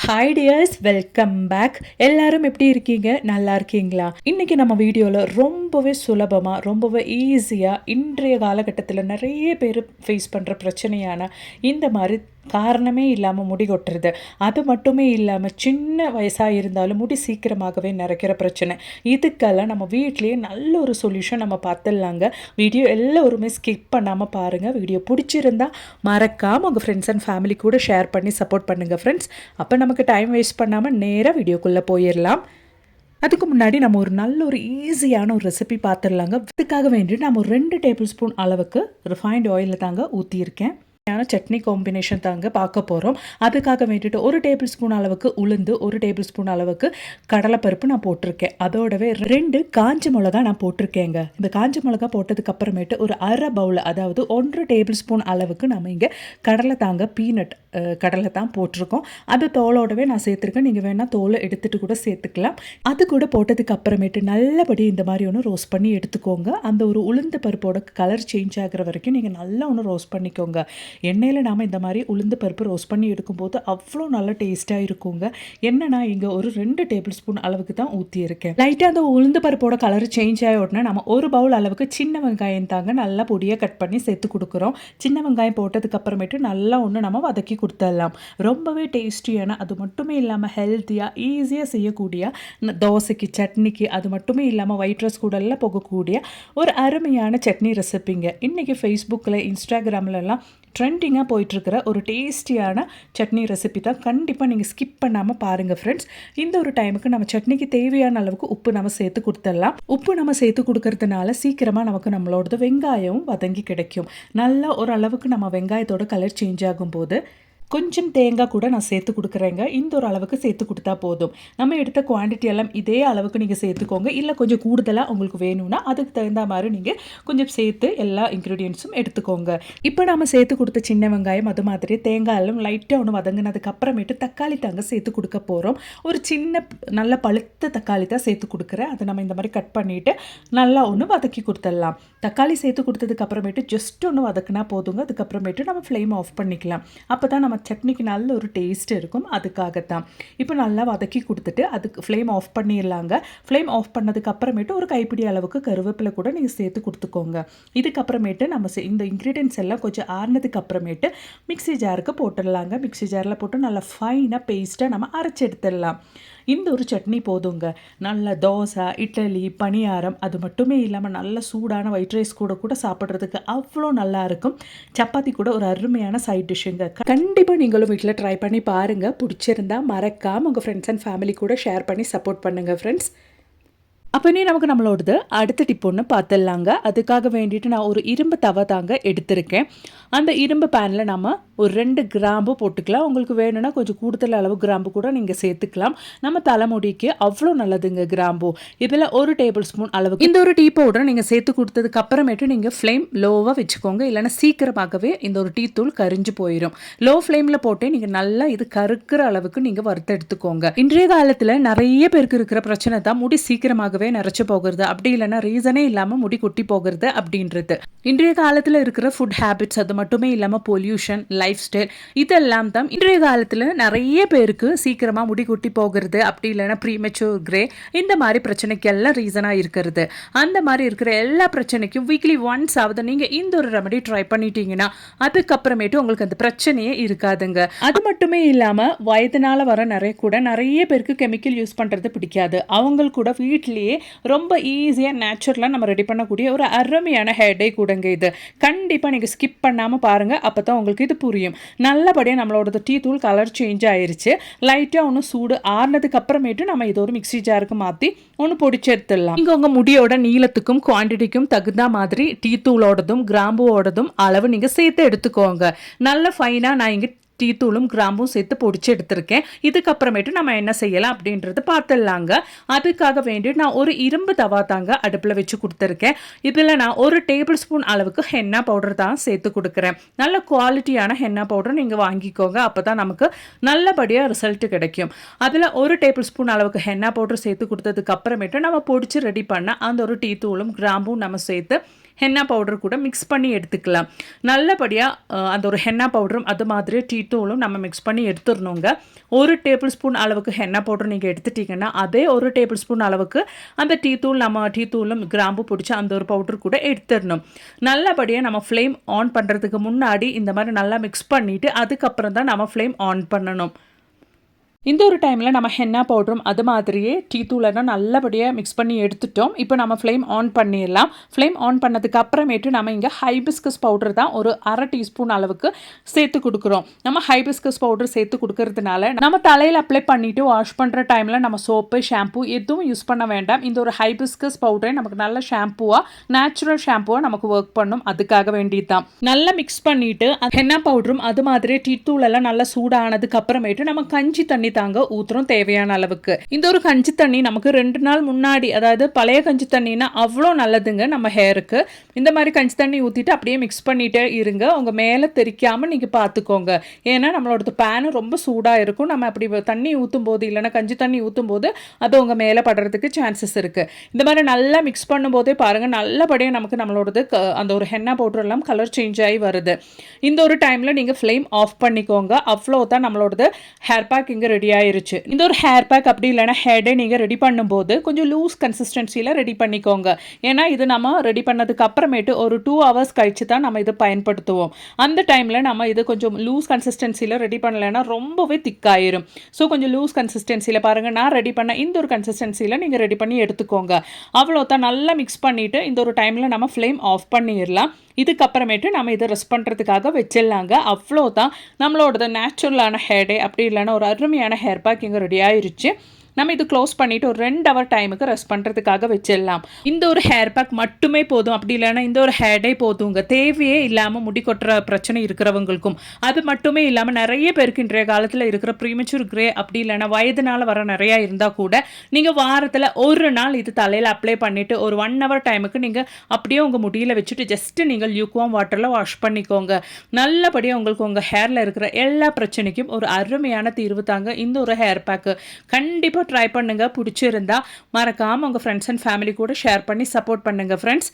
Hi tears, welcome back. எல்லாரும் எப்படி இருக்கீங்க? நல்லா இருக்கீங்களா? இன்னைக்கு நம்ம வீடியோவில் ரொம்பவே சுலபமாக ரொம்பவே ஈஸியாக இன்றைய காலகட்டத்தில் நிறைய பேர் ஃபேஸ் பண்ணுற பிரச்சனையான இந்த மாதிரி காரணமே இல்லாமல் முடி கொட்டுறது, அது மட்டுமே இல்லாமல் சின்ன வயசாக இருந்தாலும் முடி சீக்கிரமாகவே நிறைக்கிற பிரச்சனை, இதுக்கெல்லாம் நம்ம வீட்லேயே நல்ல ஒரு சொல்யூஷன் நம்ம பார்த்துடலாங்க. வீடியோ எல்லோருமே ஸ்கிப் பண்ணாமல் பாருங்கள். வீடியோ பிடிச்சிருந்தா மறக்காமல் உங்கள் ஃப்ரெண்ட்ஸ் அண்ட் ஃபேமிலி கூட ஷேர் பண்ணி சப்போர்ட் பண்ணுங்கள் ஃப்ரெண்ட்ஸ். அப்போ நமக்கு டைம் வேஸ்ட் பண்ணாமல் நேராக வீடியோக்குள்ளே போயிடலாம். அதுக்கு முன்னாடி நம்ம ஒரு நல்ல ஒரு ஈஸியான ஒரு ரெசிபி பார்த்துடலாங்க. அதுக்காக வேண்டி நம்ம ஒரு 2 டேபிள் ஸ்பூன் அளவுக்கு ரிஃபைண்ட் ஆயிலில் தாங்க ஊற்றியிருக்கேன். சட்னி காம்பினேஷன் தாங்க பார்க்க போகிறோம். அதுக்காக வேண்டிட்டு 1 டேபிள் ஸ்பூன் அளவுக்கு உளுந்து, 1 டேபிள் ஸ்பூன் அளவுக்கு கடலைப்பருப்பு நான் போட்டிருக்கேன். அதோடவே 2 காஞ்ச மிளகா நான் போட்டிருக்கேங்க. இந்த காஞ்ச மிளகா போட்டதுக்கு அப்புறமேட்டு ஒரு அரை பவுல், அதாவது 1 டேபிள் ஸ்பூன் அளவுக்கு நம்ம இங்கே கடலை தாங்க, பீனட் கடலை தான் போட்டிருக்கோம். அது தோலோடவே நான் சேர்த்துருக்கேன். நீங்கள் வேணால் தோலை எடுத்துகிட்டு கூட சேர்த்துக்கலாம். அது கூட போட்டதுக்கு அப்புறமேட்டு நல்லபடி இந்த மாதிரி ஒன்று ரோஸ்ட் பண்ணி எடுத்துக்கோங்க. அந்த ஒரு உளுந்து பருப்போட கலர் சேஞ்ச் ஆகிற வரைக்கும் நீங்கள் நல்லா ஒன்று ரோஸ்ட் பண்ணிக்கோங்க. எண்ணெயில் நாம் இந்த மாதிரி உளுந்து பருப்பு ரோஸ்ட் பண்ணி எடுக்கும்போது அவ்வளோ நல்ல டேஸ்ட்டாக இருக்குங்க. என்னன்னா இங்கே ஒரு 2 டேபிள் ஸ்பூன் அளவுக்கு தான் ஊற்றியிருக்கேன். லைட்டாக அந்த உளுந்து பருப்போட கலர் சேஞ்ச் ஆகி உடனே நம்ம ஒரு பவுல் அளவுக்கு சின்ன வெங்காயம் தாங்க நல்லா பொடியாக கட் பண்ணி சேர்த்து கொடுக்குறோம். சின்ன வெங்காயம் போட்டதுக்கு அப்புறமேட்டு நல்லா ஒன்று நம்ம வதக்கி கொடுத்துடலாம். ரொம்பவே டேஸ்டியான, அது மட்டுமே இல்லாமல் ஹெல்த்தியாக ஈஸியாக செய்யக்கூடிய, தோசைக்கு சட்னிக்கு அது மட்டுமே இல்லாமல் ஒயிட் ரைஸ் கூடலாம் போகக்கூடிய ஒரு அருமையான சட்னி ரெசிப்பிங்க. இன்றைக்கி ஃபேஸ்புக்கில், இன்ஸ்டாகிராம்லலாம் ட்ரெண்டிங்காக போயிட்டுருக்கிற ஒரு டேஸ்டியான சட்னி ரெசிபி தான். கண்டிப்பாக நீங்கள் ஸ்கிப் பண்ணாமல் பாருங்கள் ஃப்ரெண்ட்ஸ். இந்த ஒரு டைமுக்கு நம்ம சட்னிக்கு தேவையான அளவுக்கு உப்பு நம்ம சேர்த்து கொடுத்துடலாம். உப்பு நம்ம சேர்த்து கொடுக்கறதுனால சீக்கிரமாக நமக்கு நம்மளோடது வெங்காயம் வதங்கி கிடைக்கும். நல்லா ஒரு அளவுக்கு நம்ம வெங்காயத்தோட கலர் சேஞ்ச் ஆகும்போது கொஞ்சம் தேங்காய் கூட நான் சேர்த்து கொடுக்குறேங்க. இந்த ஒரு அளவுக்கு சேர்த்து கொடுத்தா போதும். நம்ம எடுத்த குவான்டிட்டி எல்லாம் இதே அளவுக்கு நீங்கள் சேர்த்துக்கோங்க. இல்லை கொஞ்சம் கூடுதலாக உங்களுக்கு வேணும்னா அதுக்கு தகுந்த மாதிரி நீங்கள் கொஞ்சம் சேர்த்து எல்லா இன்க்ரீடியன்ஸும் எடுத்துக்கோங்க. இப்போ நம்ம சேர்த்து கொடுத்த சின்ன வெங்காயம் அது மாதிரி தேங்காய் எல்லாம் லைட்டாக ஒன்று வதங்கினதுக்கு அப்புறமேட்டு தக்காளி தாங்க சேர்த்து கொடுக்க போகிறோம். ஒரு சின்ன நல்ல பழுத்த தக்காளி தான் சேர்த்து கொடுக்குறேன். அதை நம்ம இந்த மாதிரி கட் பண்ணிவிட்டு நல்லா ஒன்று வதக்கி கொடுத்துடலாம். தக்காளி சேர்த்து கொடுத்ததுக்கு அப்புறமேட்டு ஜஸ்ட் ஒன்று வதக்கினா போதுங்க. அதுக்கப்புறமேட்டு நம்ம ஃப்ளேம் ஆஃப் பண்ணிக்கலாம். அப்போ தான் நம்ம சட்னிக்கு நல்ல ஒரு டேஸ்ட் இருக்கும். அதுக்காகத்தான் இப்போ நல்லா வதக்கி கொடுத்துட்டு அதுக்கு ஃப்ளேம் ஆஃப் பண்ணிடலாங்க. ஃப்ளேம் ஆஃப் பண்ணதுக்கு அப்புறமேட்டு ஒரு கைப்பிடி அளவுக்கு கருவேப்பிலை கூட நீங்கள் சேர்த்து கொடுத்துக்கோங்க. இதுக்கப்புறமேட்டு நம்ம இந்த இன்க்ரீடியன்ஸ் எல்லாம் கொஞ்சம் ஆறுனதுக்கு அப்புறமேட்டு மிக்ஸி ஜாருக்கு போட்டுடலாங்க. மிக்ஸி ஜாரில் போட்டு நல்லா ஃபைனாக பேஸ்ட்டாக நம்ம அரைச்சி எடுத்துடலாம். இந்த ஒரு சட்னி போதுங்க. நல்ல தோசை, இட்லி, பணியாரம் அது மட்டுமே இல்லாமல் நல்ல சூடான ஒயிட் ரைஸ் கூட சாப்பிட்றதுக்கு அவ்வளோ நல்லா இருக்கும். சப்பாத்தி கூட ஒரு அருமையான சைட் டிஷ்ஷுங்க. கண்டிப்பாக நீங்களும் வீட்டில் ட்ரை பண்ணி பாருங்கள். பிடிச்சிருந்தா மறக்காமல் உங்கள் ஃப்ரெண்ட்ஸ் அண்ட் ஃபேமிலி கூட ஷேர் பண்ணி சப்போர்ட் பண்ணுங்கள் ஃப்ரெண்ட்ஸ். அப்போ நமக்கு நம்மளோடது அடுத்த டிப் ஒன்று பார்த்துடலாங்க. அதுக்காக வேண்டிட்டு நான் ஒரு இரும்பு தவா தாங்க எடுத்திருக்கேன். அந்த இரும்பு பேனில் நம்ம ஒரு 2 கிராம்பு போட்டுக்கலாம். உங்களுக்கு வேணும்னா கொஞ்சம் கூடுதல் அளவு கிராம்பு கூட நீங்கள் சேர்த்துக்கலாம். நம்ம தலைமுடிக்கு அவ்வளோ நல்லதுங்க கிராம்பு. இதில் 1 டேபிள் ஸ்பூன் அளவுக்கு இந்த ஒரு டீ பவுடரை நீங்கள் சேர்த்து கொடுத்ததுக்கு அப்புறமேட்டு நீங்கள் ஃப்ளேம் லோவாக வச்சுக்கோங்க. இல்லைன்னா சீக்கிரமாகவே இந்த ஒரு டீ தூள் கரிஞ்சு போயிடும். லோ ஃப்ளேமில் போட்டு நீங்கள் நல்லா இது கருக்கிற அளவுக்கு நீங்கள் வறுத்து எடுத்துக்கோங்க. இன்றைய காலத்தில் நிறைய பேருக்கு இருக்கிற பிரச்சனை தான் முடி சீக்கிரமாக நிறைச்சு போகிறது, அப்படி இல்லைன்னா ரீசனே இல்லாமல் முடி கொட்டி போகிறது அப்படின்றது. இன்றைய காலத்தில் இருக்கிற ஃபுட் ஹேபிட்ஸ் அது மட்டுமே இல்லாமல் பொல்யூஷன், லைஃப் ஸ்டைல் இதெல்லாம் தான் இன்றைய காலத்தில் நிறைய பேருக்கு சீக்கிரமாக முடி கொட்டி போகிறது, அப்படி இல்லைன்னா ப்ரீமெச்சூர் கிரே, இந்த மாதிரி பிரச்சனைக்கு எல்லாம் ரீசனாக இருக்கிறது. அந்த மாதிரி இருக்கிற எல்லா பிரச்சனைக்கும் வீக்லி ஒன்ஸ் ஆகுது நீங்கள் இந்த ஒரு ரெமடி ட்ரை பண்ணிட்டீங்கன்னா அதுக்கப்புறமேட்டு உங்களுக்கு அந்த பிரச்சனையே இருக்காதுங்க. அது மட்டுமே இல்லாமல் வயதுனால வர நிறைய பேருக்கு கெமிக்கல் யூஸ் பண்ணுறது பிடிக்காது. அவங்க கூட வீட்டிலேயே ரொம்ப ஈஸியாக நேச்சுரலாக நம்ம ரெடி பண்ணக்கூடிய ஒரு அருமையான ஹேர் டை கூடங்க இது. கண்டிப்பாக நீங்கள் ஸ்கிப் பண்ணாமல் பாருங்கள். அப்போ தான் உங்களுக்கு இது புரியும். நல்லபடியாக நம்மளோட டீ தூள் கலர் சேஞ்ச் ஆயிடுச்சு. லைட்டாக ஒன்று சூடு ஆறுனதுக்கு அப்புறமேட்டு நம்ம இது ஒரு மிக்ஸி ஜாருக்கு மாற்றி ஒன்று பொடிச்சு எடுத்துடலாம். இங்கே உங்கள் முடியோட நீளத்துக்கும் குவான்டிட்டிக்கும் தகுந்த மாதிரி டீ தூளோடதும் கிராம்புவோடதும் அளவு நீங்கள் சேர்த்து எடுத்துக்கோங்க. நல்ல ஃபைனாக நான் இங்கே டீ தூளும் கிராம்பும் சேர்த்து பொடிச்சு எடுத்திருக்கேன். இதுக்கப்புறமேட்டு நம்ம என்ன செய்யலாம் அப்படின்றது பார்த்துடலாங்க. அதுக்காக வேண்டி நான் ஒரு இரும்பு தவா தாங்க அடுப்பில் வச்சு கொடுத்துருக்கேன். இதில் நான் 1 டேபிள் ஸ்பூன் அளவுக்கு ஹென்னா பவுடர் தான் சேர்த்து கொடுக்குறேன். நல்ல குவாலிட்டியான ஹென்னா பவுடர் நீங்கள் வாங்கிக்கோங்க. அப்போ தான் நமக்கு நல்லபடியாக ரிசல்ட் கிடைக்கும். அதில் 1 டேபிள் ஸ்பூன் அளவுக்கு ஹென்னா பவுடர் சேர்த்து கொடுத்ததுக்கு அப்புறமேட்டு நம்ம பொடிச்சு ரெடி பண்ண அந்த ஒரு டீ தூளும் கிராம்பும் நம்ம சேர்த்து ஹென்னா பவுடர் கூட மிக்ஸ் பண்ணி எடுத்துக்கலாம். நல்லபடியாக அந்த ஒரு ஹென்னா பவுடரும் அது மாதிரி டீ தூளும் நம்ம மிக்ஸ் பண்ணி எடுத்துடணுங்க. 1 டேபிள் ஸ்பூன் அளவுக்கு ஹென்னா பவுடர் நீங்கள் எடுத்துட்டிங்கன்னா அதே 1 டேபிள் ஸ்பூன் அளவுக்கு அந்த டீ தூளும் கிராம்பு பிடிச்சி அந்த ஒரு பவுடர் கூட எடுத்துடணும். நல்லபடியாக நம்ம ஃப்ளேம் ஆன் பண்ணுறதுக்கு முன்னாடி இந்த மாதிரி நல்லா மிக்ஸ் பண்ணிவிட்டு அதுக்கப்புறம் தான் நம்ம ஃப்ளேம் ஆன் பண்ணணும். இந்த ஒரு டைமில் நம்ம ஹென்னா பவுடரும் அது மாதிரியே டீ தூளெல்லாம் நல்லபடியாக மிக்ஸ் பண்ணி எடுத்துட்டோம். இப்போ நம்ம ஃப்ளேம் ஆன் பண்ணிடலாம். ஃப்ளேம் ஆன் பண்ணதுக்கு அப்புறமேட்டு நம்ம இங்கே ஹைபிஸ்கஸ் பவுடர் தான் ஒரு 1/2 டீஸ்பூன் அளவுக்கு சேர்த்து கொடுக்குறோம். நம்ம ஹைபிஸ்கஸ் பவுடர் சேர்த்து கொடுக்கறதுனால நம்ம தலையில் அப்ளை பண்ணிவிட்டு வாஷ் பண்ணுற டைமில் நம்ம சோப்பு ஷாம்பு எதுவும் யூஸ் பண்ண வேண்டாம். இந்த ஒரு ஹைபிஸ்கஸ் பவுடரே நமக்கு நல்ல ஷாம்புவாக நேச்சுரல் ஷாம்புவாக நமக்கு ஒர்க் பண்ணும். அதுக்காக வேண்டியது தான். நல்லா மிக்ஸ் பண்ணிவிட்டு ஹென்னா பவுடரும் அது மாதிரியே டீ தூளெல்லாம் நல்லா சூடானதுக்கு அப்புறமேட்டு நம்ம கஞ்சி தண்ணி தாங்க ஊத்துறோம் தேவையான அளவுக்கு. இந்த ஒரு கஞ்சி தண்ணி நமக்கு 2 நாள் முன்னாடி, அதாவது பழைய கஞ்சி தண்ணினா அவ்வளோ நல்லதுங்க நம்ம ஹேருக்கு. இந்த மாதிரி கஞ்சி தண்ணி ஊற்றிட்டு அப்படியே மிக்ஸ் பண்ணிட்டே இருங்க. உங்கள் மேலே தெரிக்காமல் நீங்கள் பார்த்துக்கோங்க. ஏன்னா நம்மளோட பேனு ரொம்ப சூடாக இருக்கும். நம்ம அப்படி தண்ணி ஊற்றும் போது இல்லைன்னா கஞ்சி தண்ணி ஊற்றும் போது அது உங்கள் மேலே படுறதுக்கு சான்சஸ் இருக்குது. இந்த மாதிரி நல்லா மிக்ஸ் பண்ணும்போதே பாருங்கள் நல்லபடியாக நமக்கு நம்மளோடது அந்த ஒரு ஹென்னா பவுடர் எல்லாம் கலர் சேஞ்ச் ஆகி வருது. இந்த ஒரு டைமில் நீங்கள் ஃப்ளேம் ஆஃப் பண்ணிக்கோங்க. அவ்வளோ தான் நம்மளோடது ஹேர் பேக் இங்கே ரெடி ஆயிருச்சு. இந்த ஒரு ஹேர் பேக் அப்படி இல்லைன்னா ஹேர்டே நீங்கள் ரெடி பண்ணும்போது கொஞ்சம் லூஸ் கன்சிஸ்டன்சியில் ரெடி பண்ணிக்கோங்க. ஏன்னா இது நம்ம ரெடி பண்ணதுக்கு அப்புறமேட்டு ஒரு 2 hours கழிச்சு தான் நம்ம இது பயன்படுத்துவோம். அந்த டைமில் நம்ம இது கொஞ்சம் லூஸ் கன்சிஸ்டன்சியில் ரெடி பண்ணலைன்னா ரொம்பவே திக்காயிரும். ஸோ கொஞ்சம் லூஸ் கன்சிஸ்டன்சியில் பாருங்கள், நான் ரெடி பண்ண இந்த ஒரு கன்சிஸ்டன்சியில் நீங்கள் ரெடி பண்ணி எடுத்துக்கோங்க. அவ்வளோதான். நல்லா மிக்ஸ் பண்ணிவிட்டு இந்த ஒரு டைமில் நம்ம ஃப்ளேம் ஆஃப் பண்ணிடலாம். இதுக்கப்புறமேட்டு நம்ம இதை ரெஸ்ட் பண்ணுறதுக்காக வச்சிடலாங்க. அவ்வளோதான். நம்மளோட நேச்சுரலான ஹேர் டே அப்படி இல்லைன்னா ஒரு அருமையான ஹேர் பேக் இங்கே ரெடி ஆயிருச்சு. நம்ம இது க்ளோஸ் பண்ணிவிட்டு ஒரு 2 hour டைமுக்கு ரெஸ்ட் பண்ணுறதுக்காக வச்சிடலாம். இந்த ஒரு ஹேர் பேக் மட்டுமே போதும், அப்படி இல்லைன்னா இந்த ஒரு ஹேர் டே போதுங்க. தேவையே இல்லாமல் முடி கொட்டுற பிரச்சனை இருக்கிறவங்களுக்கும், அது மட்டுமே இல்லாமல் நிறைய பேருக்கு இன்றைய காலத்தில் இருக்கிற ப்ரீமெச்சூர் கிரே அப்படி இல்லைன்னா வயதுனால வர நிறையா இருந்தால் கூட நீங்கள் வாரத்தில் ஒரு நாள் இது தலையில் அப்ளை பண்ணிவிட்டு ஒரு 1 hour டைமுக்கு நீங்கள் அப்படியே உங்கள் முடியில் வச்சுட்டு ஜஸ்ட்டு நீங்கள் லியூக்வார்ம் வாட்டரில் வாஷ் பண்ணிக்கோங்க. நல்லபடியாக உங்களுக்கு உங்கள் ஹேரில் இருக்கிற எல்லா பிரச்சனைக்கும் ஒரு அருமையான தீர்வு தாங்க இந்த ஒரு ஹேர் பேக்கு. கண்டிப்பாக ட்ரை பண்ணுங்க. பிடிச்சிருந்தா மறக்காமல் உங்கள் ஃப்ரெண்ட்ஸ் அண்ட் ஃபேமிலி கூட ஷேர் பண்ணி சப்போர்ட் பண்ணுங்கள் ஃப்ரெண்ட்ஸ்.